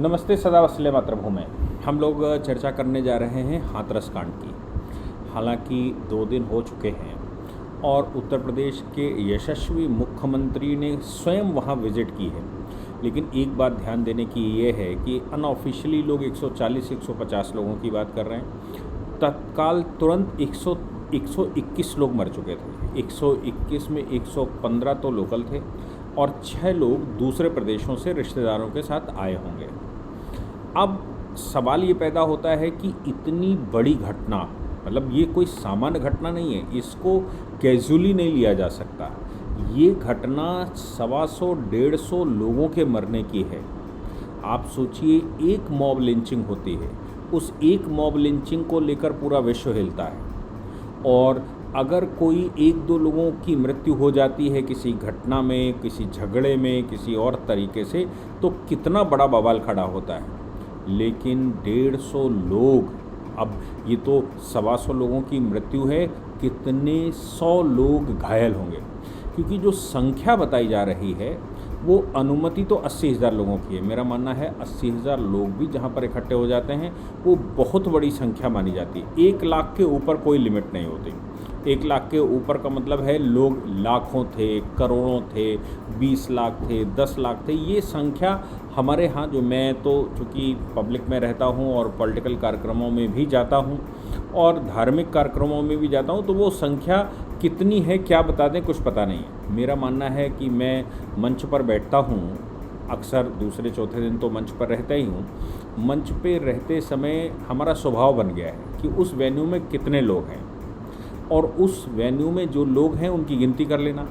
नमस्ते, सदा वत्सले मातृभूमि। हम लोग चर्चा करने जा रहे हैं हाथरस कांड की। हालांकि 2 दिन हो चुके हैं और उत्तर प्रदेश के यशस्वी मुख्यमंत्री ने स्वयं वहां विजिट की है, लेकिन एक बात ध्यान देने की ये है कि अनऑफिशियली लोग 140-150 लोगों की बात कर रहे हैं। तत्काल तुरंत 121 लोग मर चुके थे। 121 में 115 तो लोकल थे और 6 लोग दूसरे प्रदेशों से रिश्तेदारों के साथ आए होंगे। अब सवाल ये पैदा होता है कि इतनी बड़ी घटना, मतलब ये कोई सामान्य घटना नहीं है, इसको कैजुअली नहीं लिया जा सकता। ये घटना 125-150 लोगों के मरने की है। आप सोचिए, एक मॉब लिंचिंग होती है, उस एक मॉब लिंचिंग को लेकर पूरा विश्व हिलता है। और अगर कोई 1-2 लोगों की मृत्यु हो जाती है किसी घटना में, किसी झगड़े में, किसी और तरीके से, तो कितना बड़ा बवाल खड़ा होता है। लेकिन 150 लोग, अब ये तो 125 लोगों की मृत्यु है, कितने 100 लोग घायल होंगे, क्योंकि जो संख्या बताई जा रही है वो अनुमति तो 80,000 लोगों की है। मेरा मानना है 80,000 लोग भी जहाँ पर इकट्ठे हो जाते हैं वो बहुत बड़ी संख्या मानी जाती है। 1 लाख के ऊपर कोई लिमिट नहीं होती। 1 लाख के ऊपर का मतलब है लोग लाखों थे, करोड़ों थे, 20 लाख थे, 10 लाख थे। ये संख्या हमारे यहाँ, जो मैं तो चूँकि पब्लिक में रहता हूँ और पॉलिटिकल कार्यक्रमों में भी जाता हूँ और धार्मिक कार्यक्रमों में भी जाता हूँ, तो वो संख्या कितनी है क्या बता दें, कुछ पता नहीं है। मेरा मानना है कि मैं मंच पर बैठता हूँ, अक्सर दूसरे चौथे दिन तो मंच पर रहता ही हूँ। मंच पे रहते समय हमारा स्वभाव बन गया है कि उस वेन्यू में कितने लोग हैं और उस वेन्यू में जो लोग हैं उनकी गिनती कर लेना।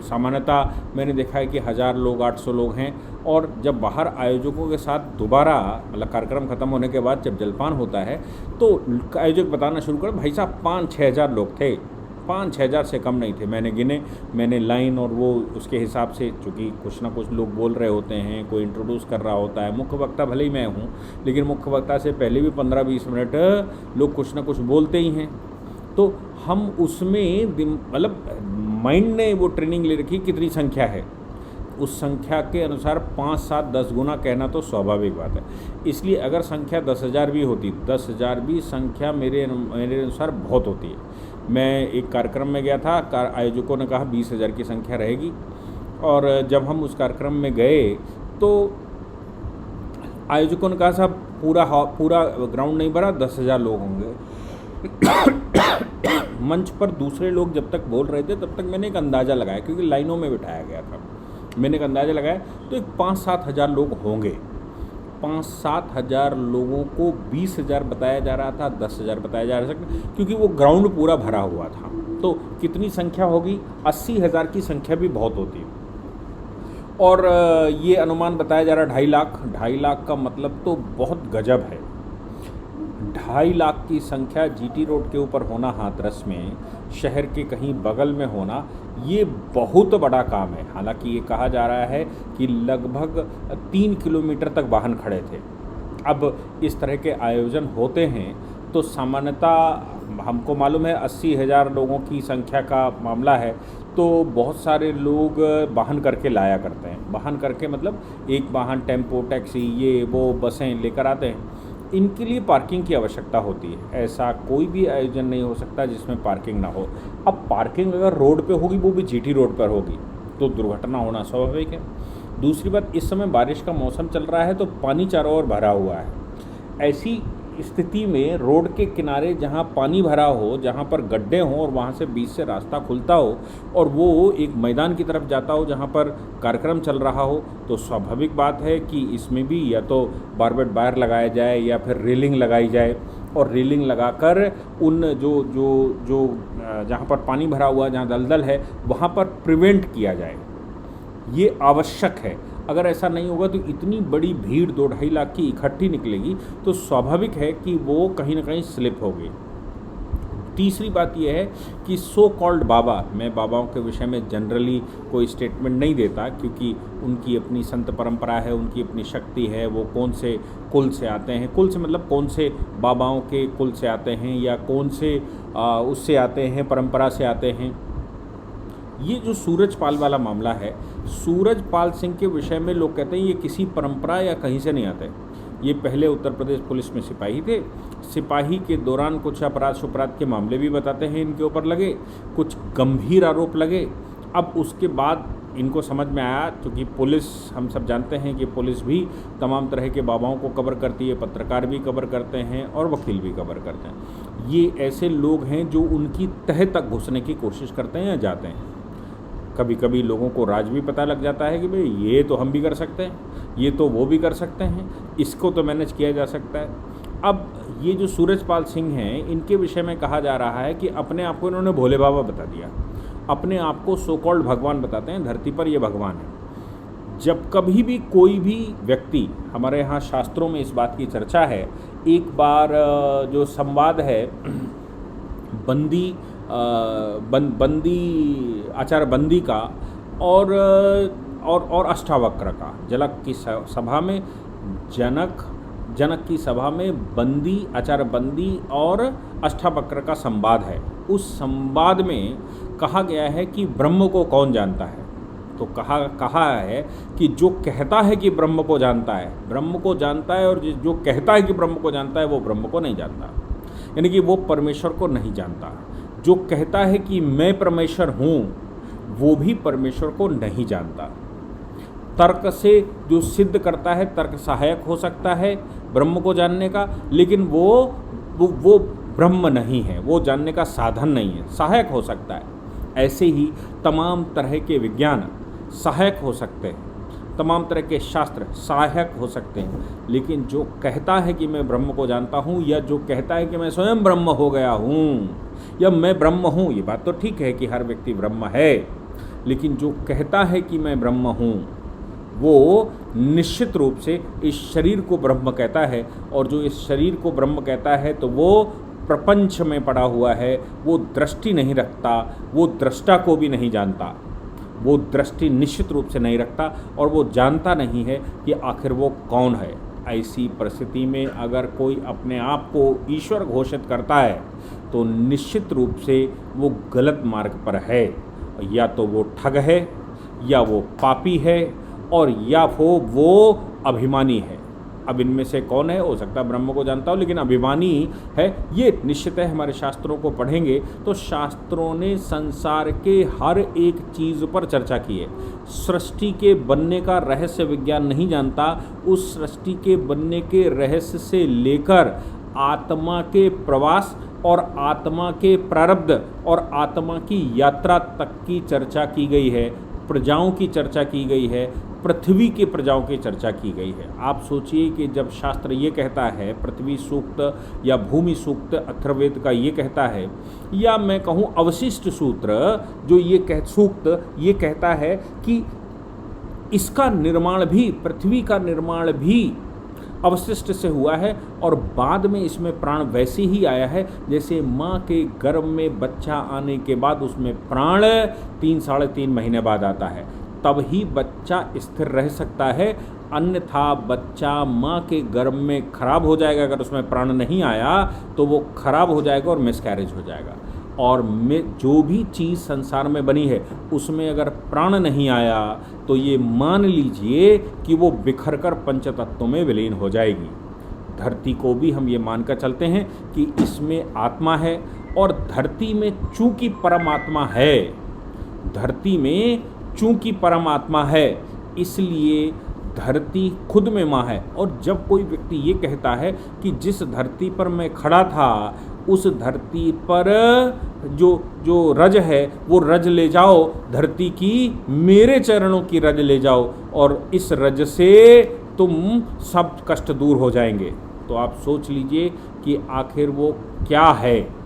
सामान्यतः मैंने देखा है कि 1000 लोग, 800 लोग हैं, और जब बाहर आयोजकों के साथ दोबारा, मतलब कार्यक्रम ख़त्म होने के बाद जब जलपान होता है, तो आयोजक बताना शुरू कर, भाई साहब 5-6 हज़ार लोग थे, 5-6 हज़ार से कम नहीं थे। मैंने गिने, मैंने लाइन और वो उसके हिसाब से, चूँकि कुछ ना कुछ लोग बोल रहे होते हैं, कोई इंट्रोड्यूस कर रहा होता है। मुख्य वक्ता भले ही मैं हूँ, लेकिन मुख्य वक्ता से पहले भी 15-20 मिनट लोग कुछ ना कुछ बोलते ही हैं। तो हम उसमें, मतलब माइंड ने वो ट्रेनिंग ले रखी कितनी संख्या है, उस संख्या के अनुसार 5, 7, 10 गुना कहना तो स्वाभाविक बात है। इसलिए अगर संख्या 10,000 भी होती, 10,000 भी संख्या मेरे अनुसार बहुत होती है। मैं एक कार्यक्रम में गया था, आयोजकों ने कहा 20,000 की संख्या रहेगी, और जब हम उस कार्यक्रम में गए तो आयोजकों ने कहा साहब पूरा ग्राउंड नहीं भरा, 10,000 लोग होंगे। मंच पर दूसरे लोग जब तक बोल रहे थे तब तक मैंने एक अंदाज़ा लगाया, क्योंकि लाइनों में बिठाया गया था। मैंने एक अंदाज़ा लगाया तो एक 5-7 हज़ार लोग होंगे। 5-7 हज़ार लोगों को 20,000 बताया जा रहा था, 10,000 बताया जा रहा था, क्योंकि वो ग्राउंड पूरा भरा हुआ था। तो कितनी संख्या होगी? 80,000 की संख्या भी बहुत होती है। और ये अनुमान बताया जा रहा है 2.5 लाख। 2.5 लाख का मतलब तो बहुत गजब है। 2.5 लाख की संख्या जीटी रोड के ऊपर होना, हाथरस में, शहर के कहीं बगल में होना, ये बहुत बड़ा काम है। हालांकि ये कहा जा रहा है कि लगभग 3 किलोमीटर तक वाहन खड़े थे। अब इस तरह के आयोजन होते हैं तो सामान्यतः हमको मालूम है 80,000 लोगों की संख्या का मामला है, तो बहुत सारे लोग वाहन करके लाया करते हैं। वाहन करके मतलब एक वाहन, टेम्पो, टैक्सी, ये वो बसें लेकर आते हैं। इनके लिए पार्किंग की आवश्यकता होती है। ऐसा कोई भी आयोजन नहीं हो सकता जिसमें पार्किंग ना हो। अब पार्किंग अगर रोड पे होगी, वो भी जीटी रोड पर होगी, तो दुर्घटना होना स्वाभाविक है। दूसरी बात, इस समय बारिश का मौसम चल रहा है तो पानी चारों ओर भरा हुआ है। ऐसी स्थिति में रोड के किनारे जहाँ पानी भरा हो, जहाँ पर गड्ढे हों और वहाँ से बीच से रास्ता खुलता हो और वो एक मैदान की तरफ जाता हो जहाँ पर कार्यक्रम चल रहा हो, तो स्वाभाविक बात है कि इसमें भी या तो बारबेट वायर लगाया जाए या फिर रेलिंग लगाई जाए, और रेलिंग लगाकर उन जो जहाँ पर पानी भरा हुआ, जहाँ दलदल है, वहाँ पर प्रिवेंट किया जाए। ये आवश्यक है। अगर ऐसा नहीं होगा तो इतनी बड़ी भीड़ 2-2.5 लाख की इकट्ठी निकलेगी तो स्वाभाविक है कि वो कहीं ना कहीं स्लिप होगी। तीसरी बात यह है कि सो कॉल्ड बाबा, मैं बाबाओं के विषय में जनरली कोई स्टेटमेंट नहीं देता, क्योंकि उनकी अपनी संत परंपरा है, उनकी अपनी शक्ति है, वो कौन से कुल से आते हैं, कुल से मतलब कौन से बाबाओं के कुल से आते हैं या कौन से उससे आते हैं, परंपरा से आते हैं। ये जो सूरजपाल वाला मामला है, सूरजपाल सिंह के विषय में लोग कहते हैं ये किसी परंपरा या कहीं से नहीं आते। ये पहले उत्तर प्रदेश पुलिस में सिपाही थे। सिपाही के दौरान कुछ अपराध के मामले भी बताते हैं इनके ऊपर लगे, कुछ गंभीर आरोप लगे। अब उसके बाद इनको समझ में आया, क्योंकि पुलिस, हम सब जानते हैं कि पुलिस भी तमाम तरह के बाबाओं को कवर करती है, पत्रकार भी कवर करते हैं और वकील भी कवर करते हैं। ये ऐसे लोग हैं जो उनकी तह तक घुसने की कोशिश करते हैं या जाते हैं। कभी कभी लोगों को राज भी पता लग जाता है कि भाई ये तो हम भी कर सकते हैं, ये तो वो भी कर सकते हैं, इसको तो मैनेज किया जा सकता है। अब ये जो सूरजपाल सिंह हैं, इनके विषय में कहा जा रहा है कि अपने आप को इन्होंने भोले बाबा बता दिया, अपने आप को सो कॉल्ड भगवान बताते हैं, धरती पर ये भगवान है। जब कभी भी कोई भी व्यक्ति, हमारे यहाँ शास्त्रों में इस बात की चर्चा है, एक बार जो संवाद है आचार्य बंदी का और अष्टावक्र का, जनक की सभा में जनक की सभा में बंदी, आचार्य बंदी और अष्टावक्र का संवाद है। उस संवाद में कहा गया है कि ब्रह्म को कौन जानता है। तो कहा है कि जो कहता है कि ब्रह्म को जानता है और जो कहता है कि ब्रह्म को जानता है वो ब्रह्म को नहीं जानता, यानी कि वो परमेश्वर को नहीं जानता। जो कहता है कि मैं परमेश्वर हूँ वो भी परमेश्वर को नहीं जानता। तर्क से जो सिद्ध करता है, तर्क सहायक हो सकता है ब्रह्म को जानने का, लेकिन वो ब्रह्म नहीं है, वो जानने का साधन नहीं है, सहायक हो सकता है। ऐसे ही तमाम तरह के विज्ञान सहायक हो सकते हैं, तमाम तरह के शास्त्र सहायक हो सकते हैं, लेकिन जो कहता है कि मैं ब्रह्म को जानता हूँ, या जो कहता है कि मैं स्वयं ब्रह्म हो गया हूँ, या मैं ब्रह्म हूँ, ये बात तो ठीक है कि हर व्यक्ति ब्रह्म है, लेकिन जो कहता है कि मैं ब्रह्म हूँ वो निश्चित रूप से इस शरीर को ब्रह्म कहता है। और जो इस शरीर को ब्रह्म कहता है तो वो प्रपंच में पड़ा हुआ है, वो दृष्टि नहीं रखता, वो दृष्टा को भी नहीं जानता, वो दृष्टि निश्चित रूप से नहीं रखता और वो जानता नहीं है कि आखिर वो कौन है। ऐसी परिस्थिति में अगर कोई अपने आप को ईश्वर घोषित करता है तो निश्चित रूप से वो गलत मार्ग पर है, या तो वो ठग है, या वो पापी है, और या वो अभिमानी है। अब इनमें से कौन है? हो सकता है ब्रह्म को जानता हो लेकिन अभिमानी है, ये निश्चित है। हमारे शास्त्रों को पढ़ेंगे तो शास्त्रों ने संसार के हर एक चीज़ पर चर्चा की है। सृष्टि के बनने का रहस्य विज्ञान नहीं जानता, उस सृष्टि के बनने के रहस्य से लेकर आत्मा के प्रवास और आत्मा के प्रारब्ध और आत्मा की यात्रा तक की चर्चा की गई है, प्रजाओं की चर्चा की गई है, पृथ्वी के प्रजाओं की चर्चा की गई है। आप सोचिए कि जब शास्त्र ये कहता है, पृथ्वी सूक्त या भूमि सूक्त अथर्ववेद का ये कहता है, या मैं कहूँ अवशिष्ट सूत्र जो सूक्त ये कहता है कि इसका निर्माण भी, पृथ्वी का निर्माण भी अवशिष्ट से हुआ है, और बाद में इसमें प्राण वैसे ही आया है जैसे माँ के गर्भ में बच्चा आने के बाद उसमें प्राण 3-3.5 महीने बाद आता है, तब ही बच्चा स्थिर रह सकता है। अन्यथा बच्चा माँ के गर्भ में खराब हो जाएगा, अगर उसमें प्राण नहीं आया तो वो खराब हो जाएगा और मिसकैरेज हो जाएगा। और जो भी चीज़ संसार में बनी है उसमें अगर प्राण नहीं आया तो ये मान लीजिए कि वो बिखर कर पंचतत्वों में विलीन हो जाएगी। धरती को भी हम ये मानकर चलते हैं कि इसमें आत्मा है, और धरती में चूंकि परमात्मा है, धरती में चूंकि परमात्मा है इसलिए धरती खुद में माँ है। और जब कोई व्यक्ति ये कहता है कि जिस धरती पर मैं खड़ा था उस धरती पर जो रज है वो रज ले जाओ, धरती की मेरे चरणों की रज ले जाओ, और इस रज से तुम सब कष्ट दूर हो जाएंगे। तो आप सोच लीजिए कि आखिर वो क्या है।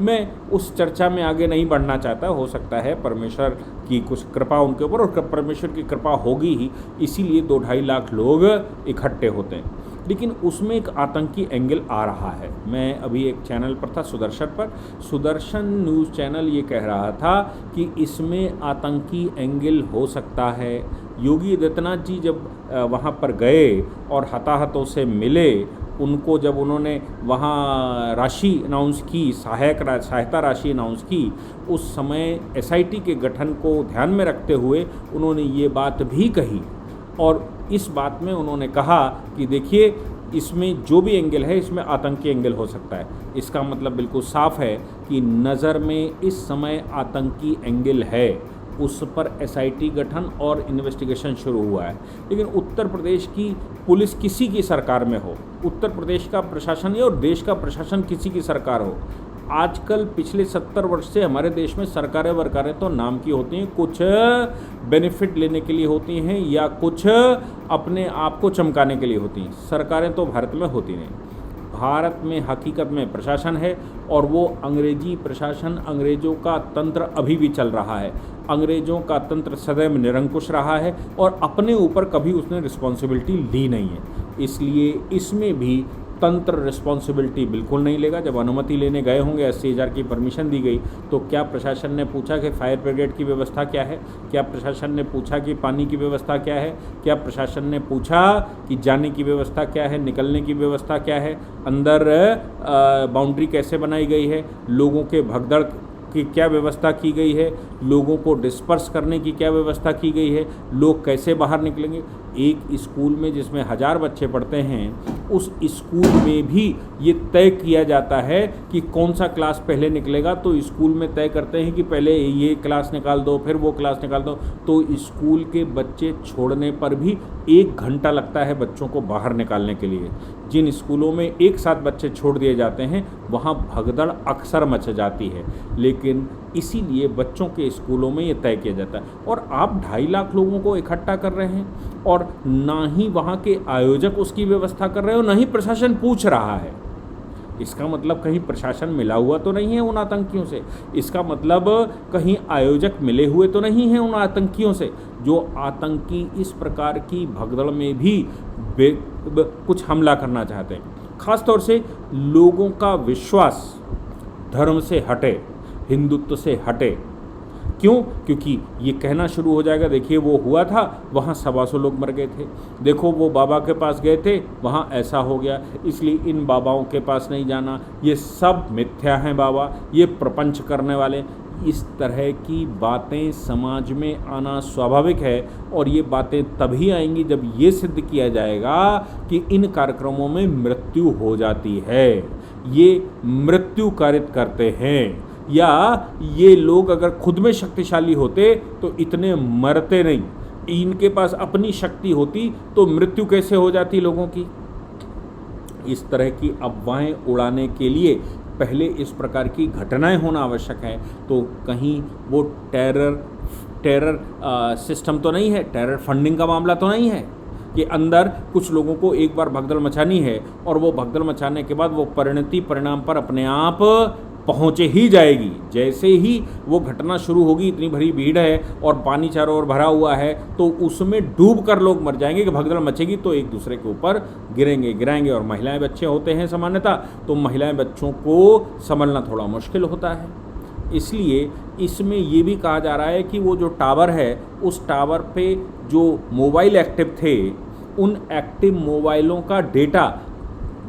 मैं उस चर्चा में आगे नहीं बढ़ना चाहता, हो सकता है परमेश्वर की कुछ कृपा उनके ऊपर, और परमेश्वर की कृपा होगी ही, इसीलिए 2-2.5 लाख लोग इकट्ठे होते हैं। लेकिन उसमें एक आतंकी एंगल आ रहा है। मैं अभी एक चैनल पर था, सुदर्शन न्यूज़ चैनल ये कह रहा था कि इसमें आतंकी एंगल हो सकता है। योगी आदित्यनाथ जी जब वहाँ पर गए और हताहतों से मिले, उनको जब उन्होंने वहाँ राशि अनाउंस की, सहायता राशि अनाउंस की, उस समय SIT के गठन को ध्यान में रखते हुए उन्होंने ये बात भी कही। और इस बात में उन्होंने कहा कि देखिए, इसमें जो भी एंगल है इसमें आतंकी एंगल हो सकता है। इसका मतलब बिल्कुल साफ है कि नज़र में इस समय आतंकी एंगल है, उस पर एसआईटी गठन और इन्वेस्टिगेशन शुरू हुआ है। लेकिन उत्तर प्रदेश की पुलिस किसी की सरकार में हो, उत्तर प्रदेश का प्रशासन या और देश का प्रशासन किसी की सरकार हो, आजकल पिछले 70 वर्ष से हमारे देश में सरकारें वरकारें तो नाम की होती हैं, कुछ बेनिफिट लेने के लिए होती हैं या कुछ अपने आप को चमकाने के लिए होती हैं। सरकारें तो भारत में होती नहीं। भारत में हकीकत में प्रशासन है और वो अंग्रेजी प्रशासन, अंग्रेज़ों का तंत्र अभी भी चल रहा है। अंग्रेज़ों का तंत्र सदैव निरंकुश रहा है और अपने ऊपर कभी उसने रिस्पॉन्सिबिलिटी ली नहीं है। इसलिए इसमें भी तंत्र रिस्पॉन्सिबिलिटी बिल्कुल नहीं लेगा। जब अनुमति लेने गए होंगे, 80,000 की परमिशन दी गई, तो क्या प्रशासन ने पूछा कि फायर ब्रिगेड की व्यवस्था क्या है? क्या प्रशासन ने पूछा कि पानी की व्यवस्था क्या है? क्या प्रशासन ने पूछा कि जाने की व्यवस्था क्या है, निकलने की व्यवस्था क्या है, अंदर बाउंड्री कैसे बनाई गई है, लोगों के भगदड़ की क्या व्यवस्था की गई है, लोगों को डिस्पर्स करने की क्या व्यवस्था की गई है, लोग कैसे बाहर निकलेंगे? एक स्कूल में जिसमें 1000 बच्चे पढ़ते हैं, उस स्कूल में भी ये तय किया जाता है कि कौन सा क्लास पहले निकलेगा। तो स्कूल में तय करते हैं कि पहले ये क्लास निकाल दो, फिर वो क्लास निकाल दो। तो स्कूल के बच्चे छोड़ने पर भी 1 घंटा लगता है बच्चों को बाहर निकालने के लिए। जिन स्कूलों में एक साथ बच्चे छोड़ दिए जाते हैं, वहाँ भगदड़ अक्सर मच जाती है। लेकिन इसीलिए बच्चों के स्कूलों में ये तय किया जाता है। और आप 2.5 लाख लोगों को इकट्ठा कर रहे हैं और ना ही वहाँ के आयोजक उसकी व्यवस्था कर रहे हो, ना ही प्रशासन पूछ रहा है। इसका मतलब कहीं प्रशासन मिला हुआ तो नहीं है उन आतंकियों से। इसका मतलब कहीं आयोजक मिले हुए तो नहीं हैं उन आतंकियों से। जो आतंकी इस प्रकार की भगदड़ में भी कुछ हमला करना चाहते हैं। ख़ास तौर से लोगों का विश्वास धर्म से हटे, हिंदुत्व से हटे। क्यों? क्योंकि ये कहना शुरू हो जाएगा, देखिए वो हुआ था, वहाँ 125 लोग मर गए थे, देखो वो बाबा के पास गए थे, वहाँ ऐसा हो गया, इसलिए इन बाबाओं के पास नहीं जाना, ये सब मिथ्या हैं बाबा, ये प्रपंच करने वाले। इस तरह की बातें समाज में आना स्वाभाविक है। और ये बातें तभी आएंगी जब ये सिद्ध किया जाएगा कि इन कार्यक्रमों में मृत्यु हो जाती है, ये मृत्यु कारित करते हैं, या ये लोग अगर खुद में शक्तिशाली होते तो इतने मरते नहीं। इनके पास अपनी शक्ति होती तो मृत्यु कैसे हो जाती लोगों की। इस तरह की अफवाहें उड़ाने के लिए पहले इस प्रकार की घटनाएं होना आवश्यक है। तो कहीं वो टेरर सिस्टम तो नहीं है, टेरर फंडिंग का मामला तो नहीं है कि अंदर कुछ लोगों को एक बार भगदड़ मचानी है और वो भगदड़ मचाने के बाद वो परिणाम पर अपने आप पहुँचे ही जाएगी। जैसे ही वो घटना शुरू होगी, इतनी भरी भीड़ है और पानी चारों ओर भरा हुआ है, तो उसमें डूब कर लोग मर जाएंगे कि भगदड़ मचेगी तो एक दूसरे के ऊपर गिराएंगे। और महिलाएं बच्चे होते हैं सामान्यतः, तो महिलाएं बच्चों को संभलना थोड़ा मुश्किल होता है। इसलिए इसमें ये भी कहा जा रहा है कि वो जो टावर है, उस टावर पे जो मोबाइल एक्टिव थे, उन एक्टिव मोबाइलों का डेटा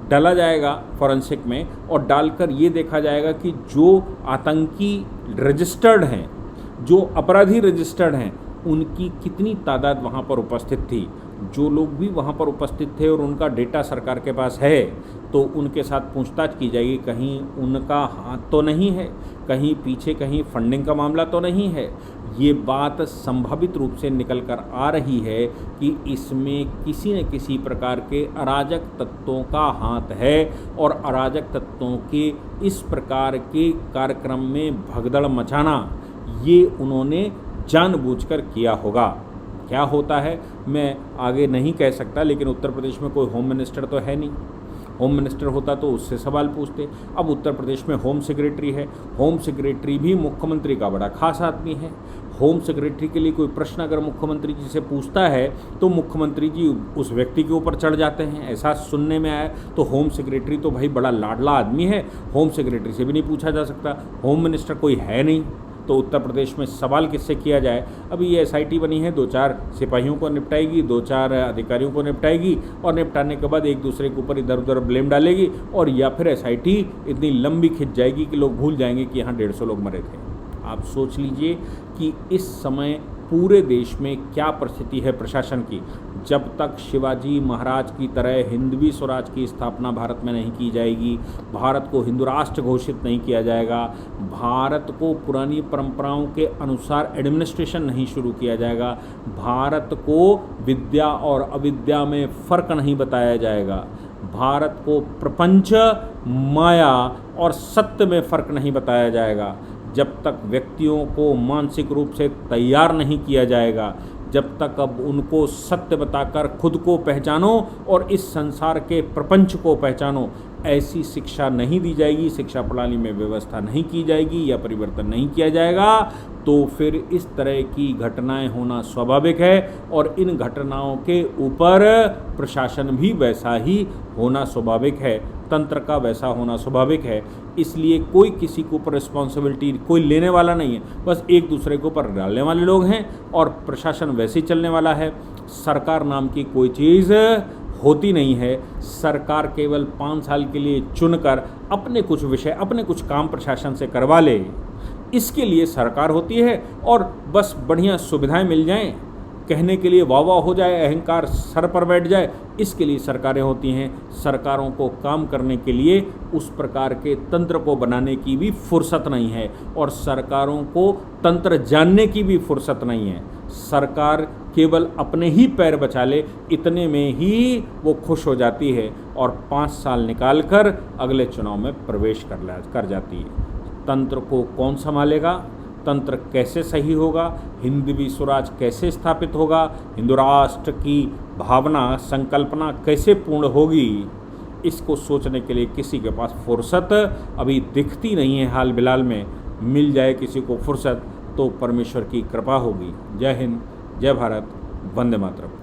डाला जाएगा फॉरेंसिक में, और डालकर ये देखा जाएगा कि जो आतंकी रजिस्टर्ड हैं, जो अपराधी रजिस्टर्ड हैं, उनकी कितनी तादाद वहाँ पर उपस्थित थी। जो लोग भी वहाँ पर उपस्थित थे और उनका डेटा सरकार के पास है, तो उनके साथ पूछताछ की जाएगी, कहीं उनका हाथ तो नहीं है, कहीं पीछे कहीं फंडिंग का मामला तो नहीं है। ये बात संभावित रूप से निकल कर आ रही है कि इसमें किसी न किसी प्रकार के अराजक तत्वों का हाथ है, और अराजक तत्वों के इस प्रकार के कार्यक्रम में भगदड़ मचाना ये उन्होंने जानबूझकर किया होगा। क्या होता है मैं आगे नहीं कह सकता, लेकिन उत्तर प्रदेश में कोई होम मिनिस्टर तो है नहीं। होम मिनिस्टर होता तो उससे सवाल पूछते। अब उत्तर प्रदेश में होम सेक्रेटरी है, होम सेक्रेटरी भी मुख्यमंत्री का बड़ा खास आदमी है। होम सेक्रेटरी के लिए कोई प्रश्न अगर मुख्यमंत्री जी से पूछता है तो मुख्यमंत्री जी उस व्यक्ति के ऊपर चढ़ जाते हैं, ऐसा सुनने में आया। तो होम सेक्रेटरी तो भाई बड़ा लाडला आदमी है, होम सेक्रेटरी से भी नहीं पूछा जा सकता। होम मिनिस्टर कोई है नहीं, तो उत्तर प्रदेश में सवाल किससे किया जाए। अभी ये एसआईटी बनी है, 2-4 सिपाहियों को निपटाएगी, 2-4 अधिकारियों को निपटाएगी, और निपटाने के बाद एक दूसरे के ऊपर इधर उधर ब्लेम डालेगी, और या फिर एसआईटी इतनी लंबी खिंच जाएगी कि लोग भूल जाएंगे कि यहाँ 150 लोग मरे थे। आप सोच लीजिए कि इस समय पूरे देश में क्या परिस्थिति है प्रशासन की। जब तक शिवाजी महाराज की तरह हिंदवी स्वराज की स्थापना भारत में नहीं की जाएगी, भारत को हिंदू राष्ट्र घोषित नहीं किया जाएगा, भारत को पुरानी परंपराओं के अनुसार एडमिनिस्ट्रेशन नहीं शुरू किया जाएगा, भारत को विद्या और अविद्या में फ़र्क नहीं बताया जाएगा, भारत को प्रपंच, माया और सत्य में फ़र्क नहीं बताया जाएगा, जब तक व्यक्तियों को मानसिक रूप से तैयार नहीं किया जाएगा, जब तक अब उनको सत्य बताकर खुद को पहचानो और इस संसार के प्रपंच को पहचानो, ऐसी शिक्षा नहीं दी जाएगी, शिक्षा प्रणाली में व्यवस्था नहीं की जाएगी या परिवर्तन नहीं किया जाएगा, तो फिर इस तरह की घटनाएं होना स्वाभाविक है और इन घटनाओं के ऊपर प्रशासन भी वैसा ही होना स्वाभाविक है, तंत्र का वैसा होना स्वाभाविक है। इसलिए कोई किसी के ऊपर रिस्पॉन्सिबिलिटी कोई लेने वाला नहीं है, बस एक दूसरे के ऊपर डालने वाले लोग हैं और प्रशासन वैसे ही चलने वाला है। सरकार नाम की कोई चीज़ होती नहीं है। सरकार केवल 5 साल के लिए चुनकर अपने कुछ विषय, अपने कुछ काम प्रशासन से करवा ले, इसके लिए सरकार होती है। और बस बढ़िया सुविधाएं मिल जाएं, कहने के लिए वाह वाह हो जाए, अहंकार सर पर बैठ जाए, इसके लिए सरकारें होती हैं। सरकारों को काम करने के लिए उस प्रकार के तंत्र को बनाने की भी फुर्सत नहीं है और सरकारों को तंत्र जानने की भी फुर्सत नहीं है। सरकार केवल अपने ही पैर बचा ले, इतने में ही वो खुश हो जाती है और 5 साल निकालकर अगले चुनाव में प्रवेश कर जाती है। तंत्र को कौन संभालेगा, तंत्र कैसे सही होगा, हिंदवी स्वराज कैसे स्थापित होगा, हिंदू राष्ट्र की भावना, संकल्पना कैसे पूर्ण होगी, इसको सोचने के लिए किसी के पास फुर्सत अभी दिखती नहीं है। हाल फिलहाल में मिल जाए किसी को फुर्सत तो परमेश्वर की कृपा होगी। जय हिंद, जय भारत, वंदे मातरम।